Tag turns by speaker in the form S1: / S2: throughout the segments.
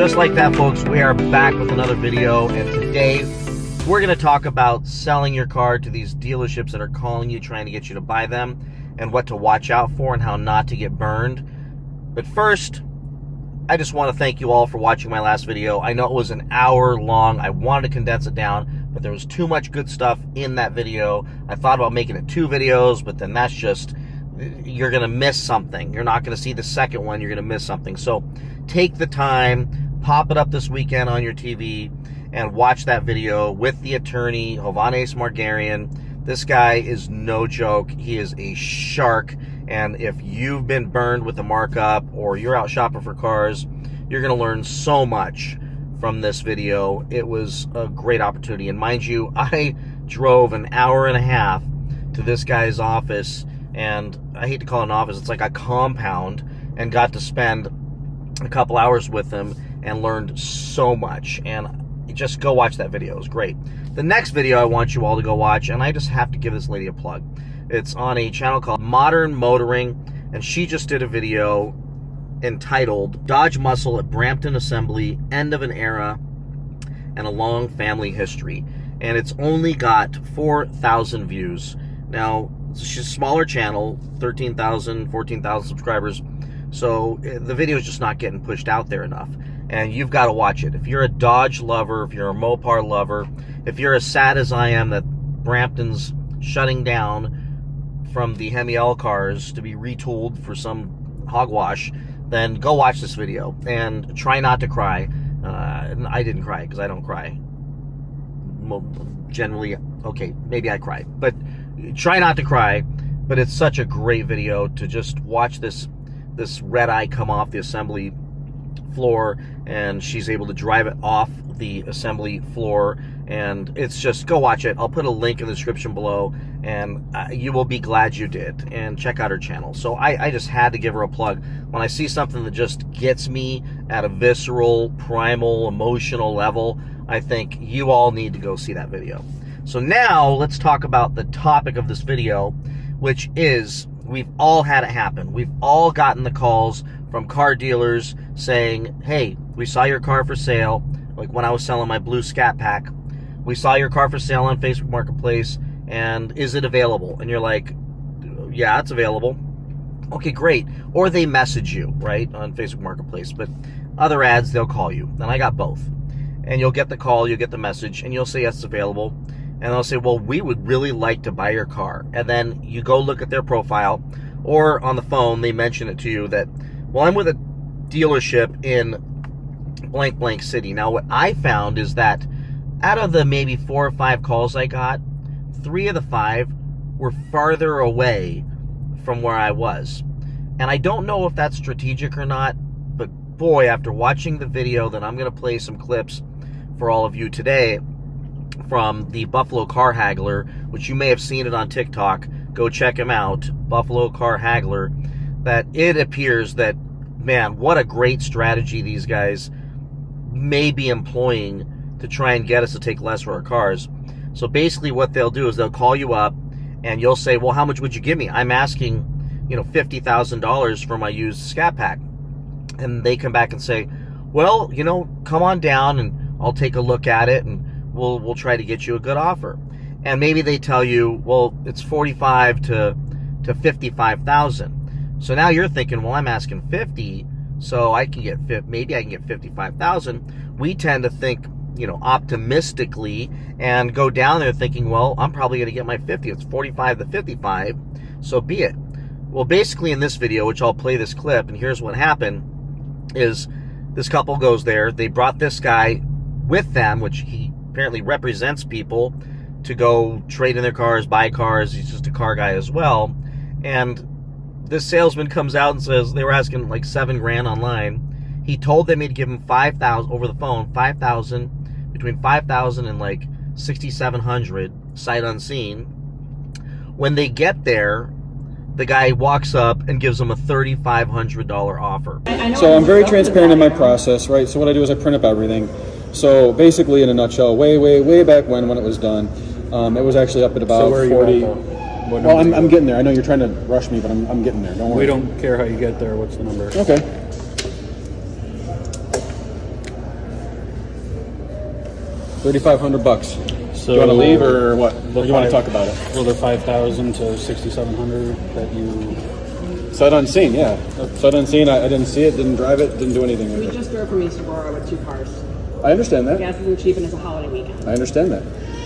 S1: Just like that, folks, we are back with another video, and today we're going to talk about selling your car to these dealerships that are calling you, trying to get you to buy them, and what to watch out for and how not to get burned. But first, I just want to thank you all for watching my last video. I know it was an hour long. I wanted to condense it down, but there was too much good stuff in that video. I thought about making it 2 videos, but then that's just, you're going to miss something. You're not going to see the second one. You're going to miss something. So take the time, pop it up this weekend on your TV, and watch that video with the attorney, Hovannes Margarian. This guy is no joke. He is a shark, and if you've been burned with a markup or you're out shopping for cars, you're going to learn so much from this video. It was a great opportunity, and mind you, I drove an hour and a half to this guy's office, and I hate to call it an office, it's like a compound, and got to spend a couple hours with him and learned so much. And just go watch that video. It was great. The next video I want you all to go watch, and I just have to give this lady a plug. It's on a channel called Modern Motoring, and she just did a video entitled Dodge Muscle at Brampton Assembly, End of an Era and a Long Family History. And it's only got 4,000 views. Now, she's a smaller channel, 13,000, 14,000 subscribers. So the video is just not getting pushed out there enough. And you've got to watch it. If you're a Dodge lover, if you're a Mopar lover, if you're as sad as I am that Brampton's shutting down from the Hemi-L cars to be retooled for some hogwash, then go watch this video and try not to cry. I didn't cry because I don't cry. Generally, okay, maybe I cry, but try not to cry. But it's such a great video to just watch this red eye come off the assembly floor, and she's able to drive it off the assembly floor, and it's just, go watch it. I'll put a link in the description below, and you will be glad you did. And check out her channel. So I just had to give her a plug. When I see something that just gets me at a visceral, primal, emotional level, I think you all need to go see that video. So now let's talk about the topic of this video, which is, we've all had it happen. We've all gotten the calls from car dealers saying, hey, we saw your car for sale. Like when I was selling my blue Scat Pack, we saw your car for sale on Facebook Marketplace, and is it available? And you're like, yeah, it's available. Okay, great. Or they message you, right, on Facebook Marketplace. But other ads, they'll call you. And I got both. And you'll get the call, you'll get the message, and you'll say, yes, it's available. And they'll say, well, we would really like to buy your car. And then you go look at their profile, or on the phone, they mention it to you that, well, I'm with a dealership in blank, blank city. Now, what I found is that out of the maybe 4 or 5 calls I got, 3 of the 5 were farther away from where I was. And I don't know if that's strategic or not, but boy, after watching the video that I'm going to play some clips for all of you today from the Buffalo Car Haggler, which you may have seen it on TikTok, go check him out, Buffalo Car Haggler, that it appears that, man, what a great strategy these guys may be employing to try and get us to take less for our cars. So basically what they'll do is they'll call you up, and you'll say, well, how much would you give me? I'm asking, $50,000 for my used Scat Pack. And they come back and say, well, come on down and I'll take a look at it, and we'll try to get you a good offer. And maybe they tell you, well, it's $45,000 to $55,000. So now you're thinking, well, I'm asking 50, so I can get maybe I can get 55,000. We tend to think, optimistically, and go down there thinking, well, I'm probably going to get my 50. It's 45 to 55, so be it. Well, basically in this video, which I'll play this clip, and here's what happened, is this couple goes there. They brought this guy with them, which he apparently represents people to go trade in their cars, buy cars. He's just a car guy as well. And this salesman comes out and says they were asking like $7,000 online. He told them he'd give him $5,000 over the phone, $5,000, between $5,000 and like $6,700, sight unseen. When they get there, the guy walks up and gives them a $3,500 offer.
S2: So I'm very transparent in my process, right? So what I do is I print up everything. So basically, in a nutshell, way back when it was done, it was actually up at about 40. Well, I'm getting there. I know you're trying to rush me, but I'm getting there. Don't worry.
S3: We don't care how you get there. What's the number?
S2: Okay. $3,500 bucks.
S3: So
S2: you want to leave or what? Or you want to talk about it?
S3: Well, the 5,000 to 6,700 that you.
S2: Sight unseen, yeah. Sight unseen. I didn't see it, didn't drive it, didn't do anything with it.
S4: We just drove from East Aurora with 2 cars.
S2: I understand that.
S4: Gas isn't cheap and it's a holiday weekend.
S2: I understand that.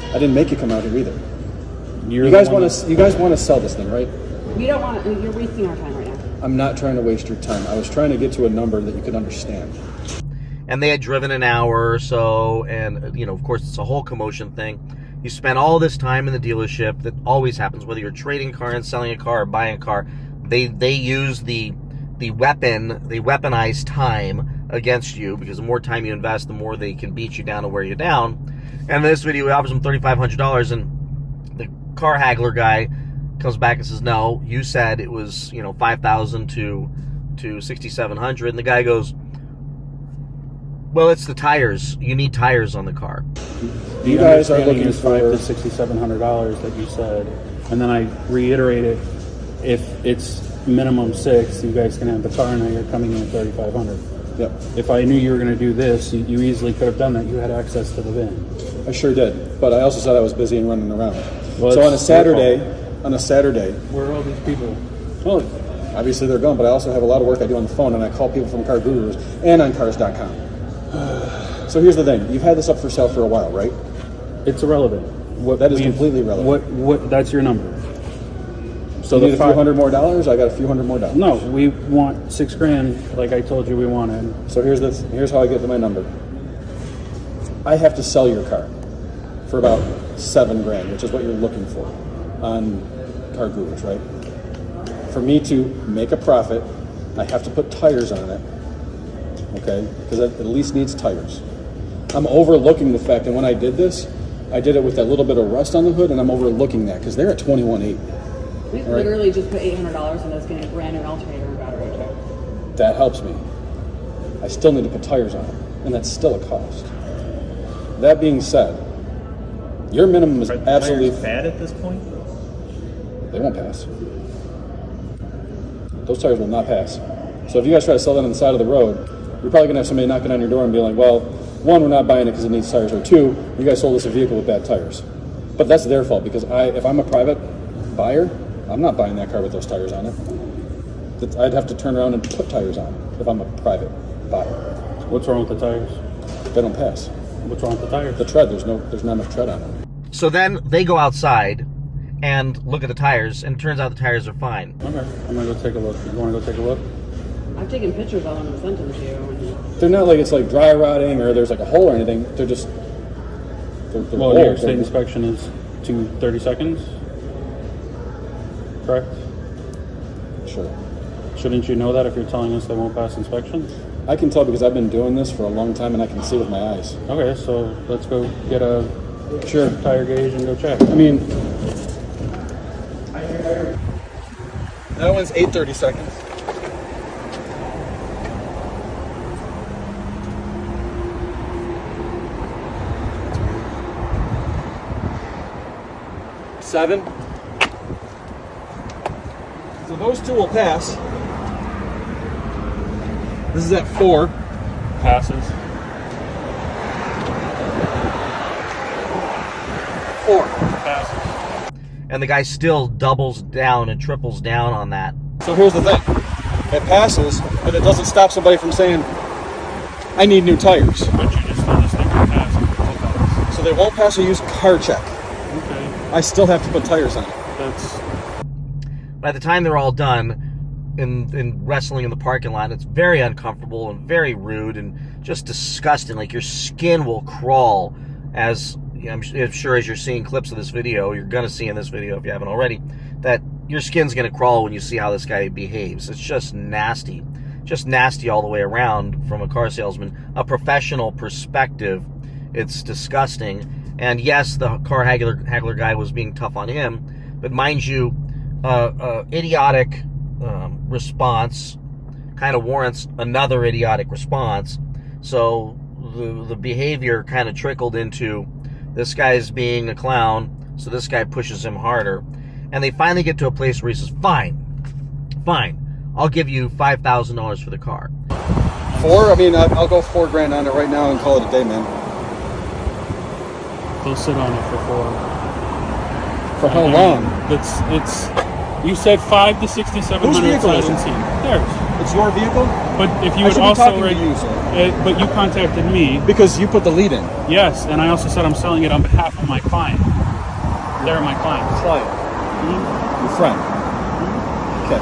S2: I didn't make you come out here either.
S3: You
S2: guys want to sell this thing, right?
S4: We don't want to. You're wasting our time right now.
S2: I'm not trying to waste your time. I was trying to get to a number that you could understand.
S1: And they had driven an hour or so, and, you know, of course, it's a whole commotion thing. You spend all this time in the dealership. That always happens, whether you're trading a car and selling a car or buying a car. They use the weaponized time against you, because the more time you invest, the more they can beat you down and wear you down. And in this video, he offers them $3,500, and the car haggler guy comes back and says, no, you said it was, you know, 5,000 to 6,700. And the guy goes, well, it's the tires. You need tires on the car.
S2: You guys are looking
S3: for
S2: for
S3: the $6,700 that you said, and then I reiterated, if it's minimum 6, you guys can have the car. Now you're coming in at 3,500.
S2: Yep.
S3: If I knew you were going to do this, you easily could have done that. You had access to the VIN.
S2: I sure did, but I also said I was busy and running around.
S3: Well,
S2: so on a
S3: it's
S2: Saturday,
S3: your Where are all these people?
S2: well, obviously they're gone, but I also have a lot of work I do on the phone, and I call people from Car Gurus and on Cars.com. So here's the thing: you've had this up for sale for a while, right?
S3: It's irrelevant.
S2: That is completely irrelevant.
S3: What? That's your number.
S2: So you need a few $100 more. I got a few $100 more.
S3: No, we want $6,000, like I told you we wanted.
S2: So here's how I get to my number. I have to sell your car for about $7,000, which is what you're looking for on Car Gurus, right? For me to make a profit, I have to put tires on it, okay? Because it at least needs tires. I'm overlooking the fact that when I did this, I did it with that little bit of rust on the hood, and I'm overlooking that because they're at 21.8.
S4: We literally just put $800 into this, getting a brand new alternator and battery check.
S2: That helps me. I still need to put tires on it, and that's still a cost. That being said, your minimum is absolutely
S5: bad at this point.
S2: They won't pass. Those tires will not pass. So if you guys try to sell that on the side of the road, you're probably gonna have somebody knocking on your door and be like, well, 1, we're not buying it because it needs tires, or 2, you guys sold us a vehicle with bad tires. But that's their fault, because if I'm a private buyer, I'm not buying that car with those tires on it. I'd have to turn around and put tires on it if I'm a private buyer.
S3: What's wrong with the tires?
S2: They don't pass.
S3: What's wrong with the tires?
S2: The tread, there's not enough tread on it.
S1: So then they go outside and look at the tires, and it turns out the tires are fine.
S3: Okay, I'm gonna go take a look. You want to go take a look?
S4: I've taken pictures of them and sent them to you.
S2: They're not like it's like dry rotting or there's like a hole or anything. They're just. They're
S3: Well,
S2: old.
S3: your state inspection is to 30 seconds. Correct?
S2: Sure.
S3: Shouldn't you know that if you're telling us they won't pass inspection?
S2: I can tell because I've been doing this for a long time and I can see with my eyes.
S3: Okay, so let's go get a tire gauge and go check.
S2: I mean, that one's 8:30 seconds. Seven. So those two will pass. This is at 4.
S3: Passes.
S2: 4.
S3: Passes.
S1: And the guy still doubles down and triples down on that.
S2: So here's the thing. It passes, but it doesn't stop somebody from saying, I need new tires.
S3: But you just told us they won't pass.
S2: So they won't pass a used car check.
S3: Okay.
S2: I still have to put tires on it.
S3: That's.
S1: By the time they're all done in wrestling in the parking lot, it's very uncomfortable and very rude and just disgusting. Like, your skin will crawl, as I'm sure as you're seeing clips of this video, you're going to see in this video if you haven't already, that your skin's going to crawl when you see how this guy behaves. It's just nasty. Just nasty all the way around from a car salesman. A professional perspective, it's disgusting. And yes, the car haggler guy was being tough on him, but mind you, idiotic response kind of warrants another idiotic response. So the behavior kind of trickled into this guy's being a clown, so this guy pushes him harder. And they finally get to a place where he says, fine, I'll give you $5,000 for the car.
S2: 4? I mean, I'll go $4,000 on it right now and call it a day, man.
S3: They'll sit on it for 4.
S2: For how long?
S3: It's. You said 5 to 6,700.
S2: Whose vehicle is it?
S3: Theirs.
S2: It's your vehicle?
S3: But if you
S2: I
S3: would
S2: should be
S3: also
S2: talking to you, sir.
S3: but you contacted me.
S2: Because you put the lead in.
S3: Yes, and I also said I'm selling it on behalf of my client. They're my client.
S2: Client. Your friend. Okay.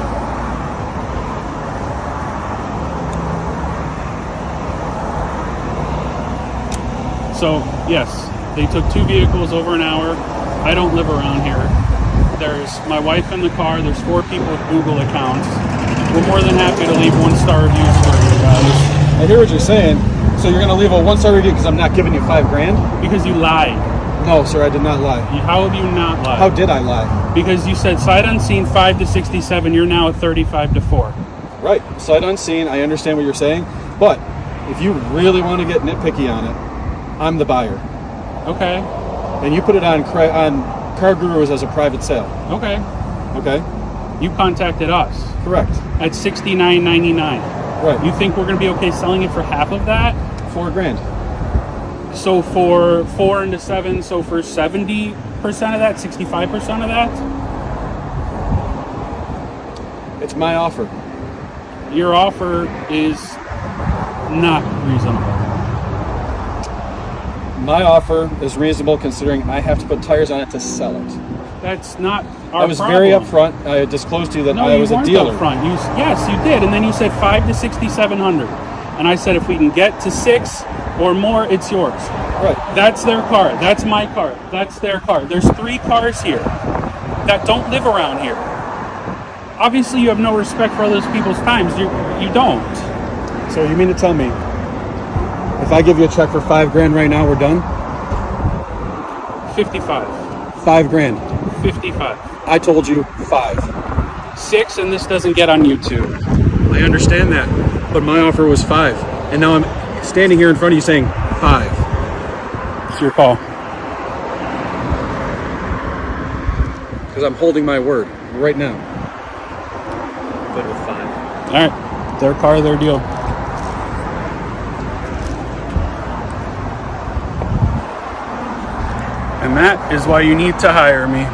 S3: So, yes, they took 2 vehicles over an hour. I don't live around here. There's my wife in the car. There's 4 people with Google accounts. We're more than happy to leave 1-star reviews for you guys.
S2: I hear what you're saying. So you're going to leave a 1-star review because I'm not giving you $5,000?
S3: Because you lied.
S2: No, sir, I did not lie.
S3: How have you not lied?
S2: How did I lie?
S3: Because you said sight unseen 5 to 67. You're now at 35 to 4.
S2: Right. Sight unseen. I understand what you're saying. But if you really want to get nitpicky on it, I'm the buyer.
S3: Okay.
S2: And you put it on Car Gurus as a private sale.
S3: Okay.
S2: Okay?
S3: You contacted us
S2: Correct.
S3: at $69.99.
S2: Right.
S3: You think we're going to be okay selling it for half of that?
S2: $4,000.
S3: So for 4 into 7, so for 70% of that, 65% of that?
S2: It's my offer.
S3: Your offer is not reasonable.
S2: My offer is reasonable considering I have to put tires on it to sell it.
S3: That's not our
S2: I was
S3: problem.
S2: very upfront. I disclosed to you that
S3: No,
S2: I was
S3: you
S2: a
S3: weren't
S2: dealer.
S3: upfront. Yes, you did. And then you said 5 to 6,700. And I said if we can get to 6 or more, it's yours.
S2: Right.
S3: That's their car. That's my car. That's their car. There's 3 cars here that don't live around here. Obviously, you have no respect for other people's times. You don't.
S2: So you mean to tell me if I give you a check for $5,000 right now, we're done?
S3: 55.
S2: $5,000.
S3: 55.
S2: I told you 5.
S3: 6, and this doesn't get on YouTube.
S2: I understand that, but my offer was 5, and now I'm standing here in front of you saying 5.
S3: It's your call.
S2: Because I'm holding my word right now. Good with 5.
S3: All right. Their car, their deal. And that is why you need to hire me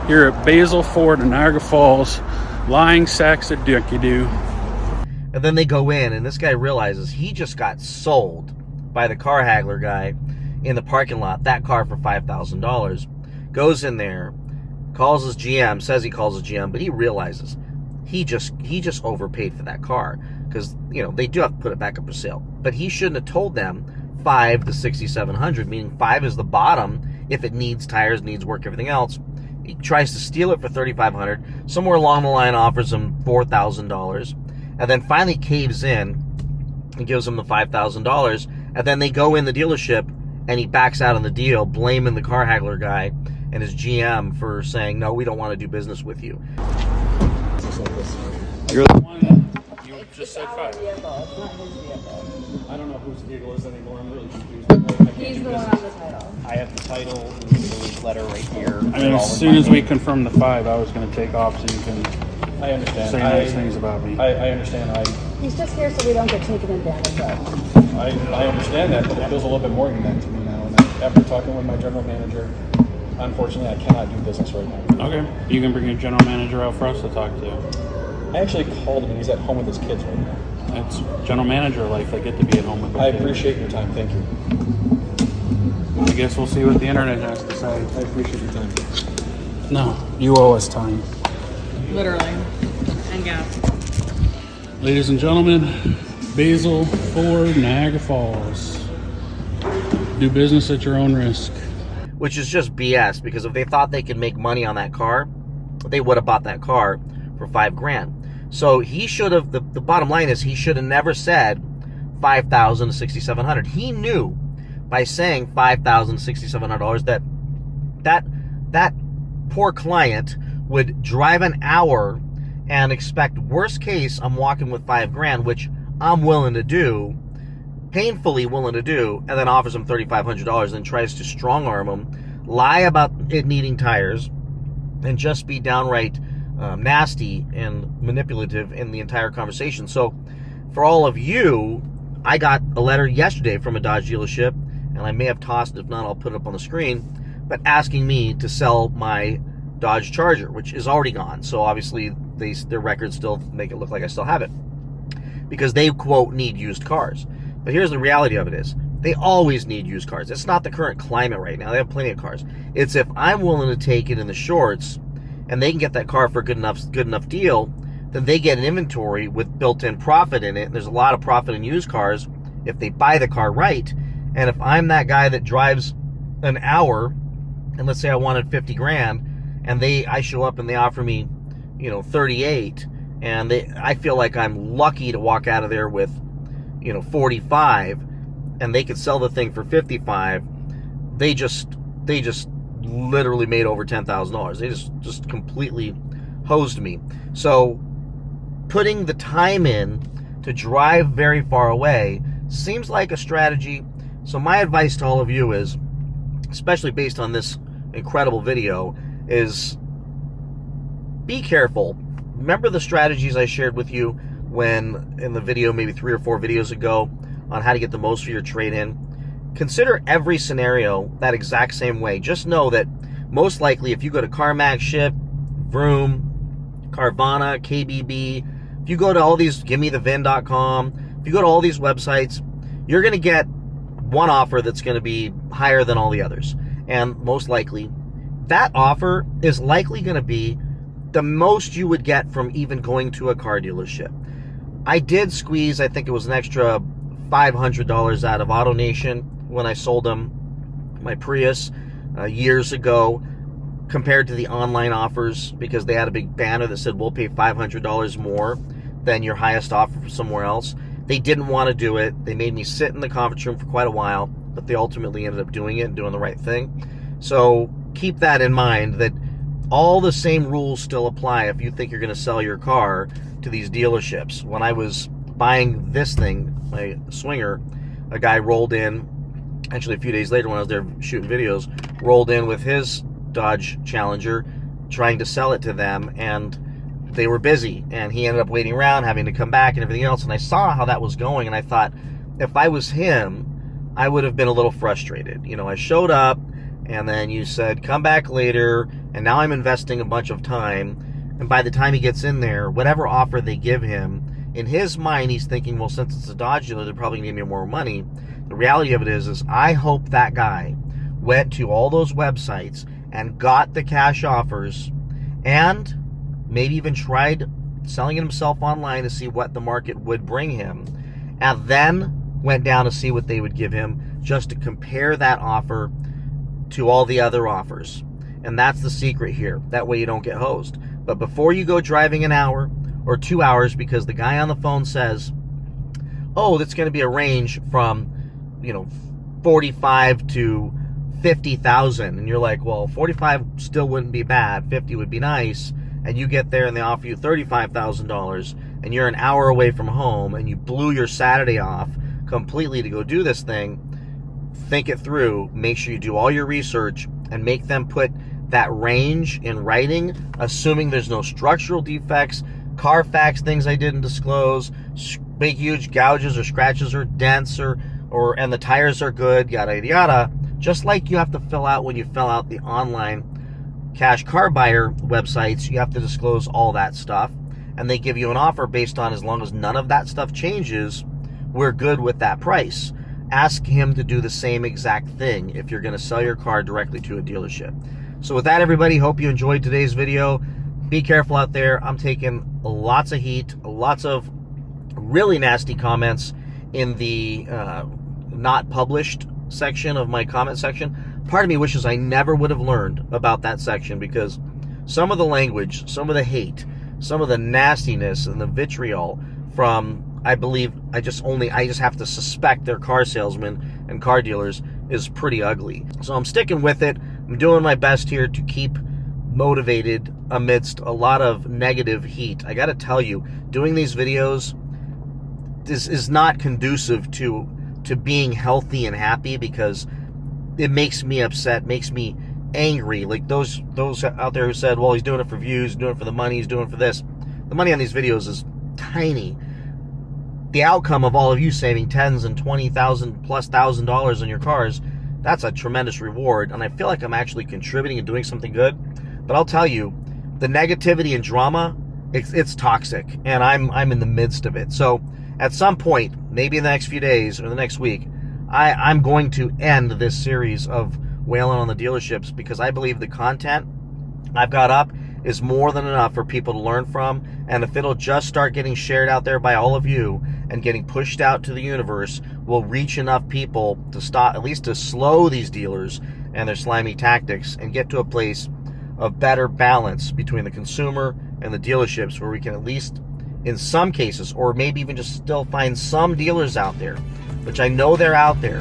S3: here at Basil Ford in Niagara Falls, lying sacks of dick-you-do.
S1: And then they go in, and this guy realizes he just got sold by the car haggler guy in the parking lot, that car for $5,000. Goes in there, calls his GM, says he calls his GM, but he realizes he just overpaid for that car because, you know, they do have to put it back up for sale. But he shouldn't have told them 5 to 6,700, meaning 5 is the bottom if it needs tires, needs work, everything else. He tries to steal it for $3,500. Somewhere along the line offers him $4,000, and then finally caves in and gives him the $5,000. And then they go in the dealership, and he backs out on the deal, blaming the car haggler guy and his GM for saying, "No, we don't want to do business with you."
S3: You're the one you just said 5.
S4: Vehicle. It's not his vehicle.
S3: I don't know whose vehicle is anymore. I'm really confused.
S4: He's the one on the title.
S5: I have the title and the release letter right here.
S3: I mean, as soon as we confirm the 5, I was going to take off so you can
S2: I understand.
S3: say nice things about me.
S2: I understand.
S4: He's just here so we don't get taken advantage of.
S2: I understand that, but it feels a little bit more than that to me now. And after talking with my general manager, unfortunately, I cannot do business right now.
S3: Okay. You can bring your general manager out for us to talk to.
S2: I actually called him, and he's at home with his kids right now.
S3: It's general manager life. They get to be at home with their
S2: I
S3: kids.
S2: appreciate your time. Thank you.
S3: I guess we'll see what the internet has to say.
S2: I appreciate your time.
S3: No, you owe us time.
S4: Literally. And gas.
S3: Ladies and gentlemen, Basil Ford, Niagara Falls. Do business at your own risk.
S1: Which is just BS, because if they thought they could make money on that car, they would have bought that car for $5,000. So he should have, the bottom line is he should have never said $5,000 to $6,700. He knew by saying $5,000 to $6,700 that poor client would drive an hour and expect, worst case, I'm walking with $5,000, which I'm willing to do, painfully willing to do, and then offers him $3,500 and tries to strong arm him, lie about it needing tires, and just be downright nasty and manipulative in the entire conversation. So for all of you, I got a letter yesterday from a Dodge dealership, and I may have tossed it. If not, I'll put it up on the screen, but asking me to sell my Dodge Charger, which is already gone. So obviously their records still make it look like I still have it, because they, quote, need used cars. But here's the reality of it is, they always need used cars. It's not the current climate right now. They have plenty of cars. It's if I'm willing to take it in the shorts and they can get that car for a good enough deal, then they get an inventory with built-in profit in it. And there's a lot of profit in used cars if they buy the car right. And if I'm that guy that drives an hour, and let's say I wanted 50 grand, and I show up and they offer me, 38, and I feel like I'm lucky to walk out of there with, 45, and they could sell the thing for 55, they just literally made over $10,000. They just completely hosed me. So putting the time in to drive very far away seems like a strategy. So my advice to all of you is, especially based on this incredible video, is be careful. Remember the strategies I shared with you when in the video, maybe 3 or 4 videos ago, on how to get the most for your trade-in. Consider every scenario that exact same way. Just know that most likely if you go to CarMax Ship, Vroom, Carvana, KBB, if you go to all these, GimmeTheVin.com, if you go to all these websites, you're going to get one offer that's going to be higher than all the others. And most likely, that offer is likely going to be the most you would get from even going to a car dealership. I did squeeze, I think it was an extra $500 out of AutoNation when I sold them my Prius years ago, compared to the online offers, because they had a big banner that said we'll pay $500 more than your highest offer from somewhere else. They didn't want to do it. They made me sit in the conference room for quite a while, but they ultimately ended up doing it and doing the right thing. So keep that in mind, that all the same rules still apply if you think you're going to sell your car to these dealerships. When I was buying this thing, my Swinger, a guy rolled in, actually a few days later when I was there shooting videos, rolled in with his Dodge Challenger trying to sell it to them, and they were busy, and he ended up waiting around, having to come back and everything else. And I saw how that was going, and I thought, if I was him, I would have been a little frustrated. I showed up, and then you said, come back later, and now I'm investing a bunch of time, and by the time he gets in there, whatever offer they give him, in his mind, he's thinking, well, since it's a Dodge dealer, they're probably going to give me more money. The reality of it is I hope that guy went to all those websites and got the cash offers, and maybe even tried selling it himself online to see what the market would bring him, and then went down to see what they would give him, just to compare that offer to all the other offers. And that's the secret here. That way you don't get hosed. But before you go driving an hour or 2 hours because the guy on the phone says, oh, that's going to be a range from 45 to 50,000, and you're like, well, 45 still wouldn't be bad, 50 would be nice, and you get there and they offer you $35,000, and you're an hour away from home, and you blew your Saturday off completely to go do this thing. Think it through, make sure you do all your research, and make them put that range in writing, assuming there's no structural defects, Carfax things I didn't disclose, big huge gouges or scratches or dents, and the tires are good, yada yada. Just like you have to fill out when you fill out the online cash car buyer websites, you have to disclose all that stuff, and they give you an offer based on, as long as none of that stuff changes, we're good with that price. Ask him to do the same exact thing if you're going to sell your car directly to a dealership. So with that, everybody, hope you enjoyed today's video. Be careful out there. I'm taking lots of heat, lots of really nasty comments in the not published section of my comment section. Part of me wishes I never would have learned about that section, because some of the language, some of the hate, some of the nastiness and the vitriol from, I believe, I just have to suspect they're car salesmen and car dealers, is pretty ugly. So I'm sticking with it. I'm doing my best here to keep motivated amidst a lot of negative heat. I gotta tell you, doing these videos is not conducive to being healthy and happy, because it makes me upset, makes me angry. Like those out there who said, well, he's doing it for views, doing it for the money, he's doing it for this. The money on these videos is tiny. The outcome of all of you saving tens and $20,000+ on your cars that's a tremendous reward, and I feel like I'm actually contributing and doing something good. But I'll tell you, the negativity and drama, it's toxic, and I'm in the midst of it. So at some point, maybe in the next few days or the next week, I'm going to end this series of wailing on the dealerships, because I believe the content I've got up is more than enough for people to learn from. And if it'll just start getting shared out there by all of you and getting pushed out to the universe, we'll reach enough people to stop, at least to slow these dealers and their slimy tactics, and get to a place of better balance between the consumer and the dealerships, where we can at least, in some cases, or maybe even just still find some dealers out there, which I know they're out there,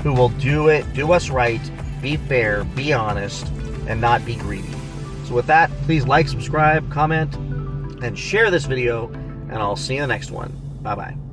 S1: who will do us right, be fair, be honest, and not be greedy. So with that, please like, subscribe, comment, and share this video, and I'll see you in the next one. Bye-bye.